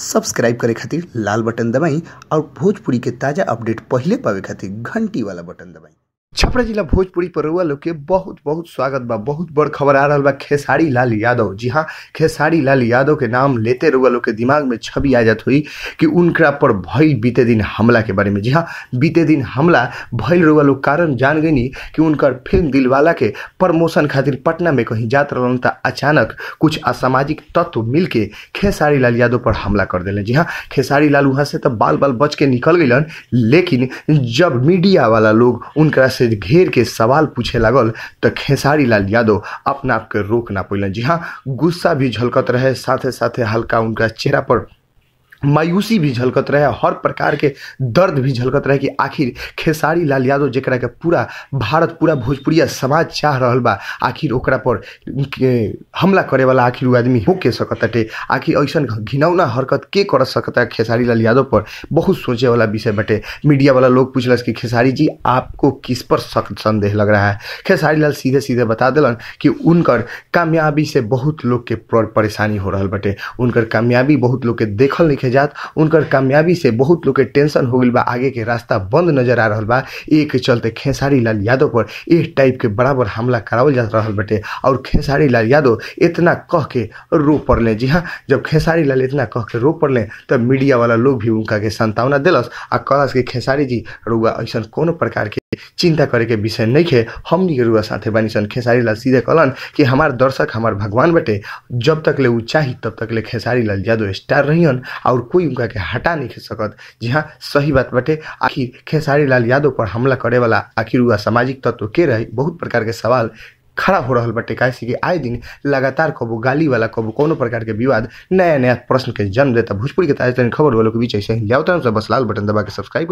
Subscribe करे खातिर लाल button दबाई और भोजपुरी के ताजा अपडेट पहले पावे खातिर घंटी वाला बटन दबाई। छपरा जिला भोजपुरी पर रउआ लोग के बहुत बहुत स्वागत बा। बहुत बड़ खबर आ रहा बा खेसारी लाल यादव। जी हाँ, खेसारी लाल यादव के नाम लेते रउआ लोग के दिमाग में छवि आ जात हुई कि उनका पर भइल बीते दिन हमला के बारे में। जी हाँ, बीते दिन हमला भइल रउआ लोग कारण जान गई कि उनकर फिल्म दिलवाला के प्रमोशन खातिर पटना में कहीं जात रहलन त अचानक कुछ असामाजिक तत्व मिल के खेसारी लाल यादव पर हमला कर दिले। जी हाँ, खेसारी लाल वहाँ से तो बाल बाल बच के निकल गइलन, लेकिन जब मीडिया वाला लोग उनका से घेर के सवाल पूछे लागल तो खेसारी लाल यादव अपना आप के रोक ना पैलन। जी हाँ, गुस्सा भी झलकत रहे, साथे साथे हल्का उनका चेहरा पर मायूसी भी झलकत रहे, हर प्रकार के दर्द भी झलकत रहे कि आखिर खेसारी लाल यादव जेकरा के पूरा भारत पूरा भोजपुरिया समाज चाह रहल बा, आखिर ओकरा पर हमला करे वाला आखिर वो आदमी हो के सकताटे। आखिर ऐसा घिनौना हरकत के कर सकता है खेसारी लाल यादव पर? बहुत सोचे वाला विषय बटे। मीडिया वाला लोग पूछलस कि खेसारी जी आपको किस पर सख्त संदेह लग रहा है? खेसारी लाल सीधे सीधे बता दिलन कि उनकर कामयाबी से बहुत लोग के परेशानी हो रहा बटे, उनकर कामयाबी बहुत लोग के देखल नहीं जात, उनकर कामयाबी से बहुत लोग के टेंशन हो गई बा, आगे के रास्ता बंद नजर आ रहा बा। एक चलते खेसारी लाल यादव पर इस टाइप के बराबर हमला करावल जा रहा बटे और खेसारी लाल यादव इतना कह के रो पड़ले। जी हाँ, जब खेसारी लाल इतना कह के रो पड़ले तब मीडिया वाला लोग भी उनका के सांत्वना दिलस आ कहलस कि खेसारी जी रुआ ऐसा कोनो प्रकार के चिंता करे के विषय नहीं है, हमनी के रुआ साथे बानी सन। खेसारी लाल सीधे कहलन कि हमार दर्शक हमार भगवान बटे, जब तक ले उ चाही तब तक ले खेसारी लाल यादव स्टार रहियन और कोई उनका के हटा नहीं सकत। जी हाँ, सही बात बटे। आखिर खेसारी लाल यादव पर हमला करे वाला आखिर हुआ सामाजिक तत्व के रही, बहुत प्रकार के सवाल खड़ा हो रहा बटे। कैसे कि आए दिन लगातार कबो गाली वाला कबो कोनो प्रकार के विवाद नया नया प्रश्न के जन्म देता। भोजपुरी के ताजा खबर वालों के बीच ऐसे ही लिया बस लाल बटन दबा के सब्सक्राइब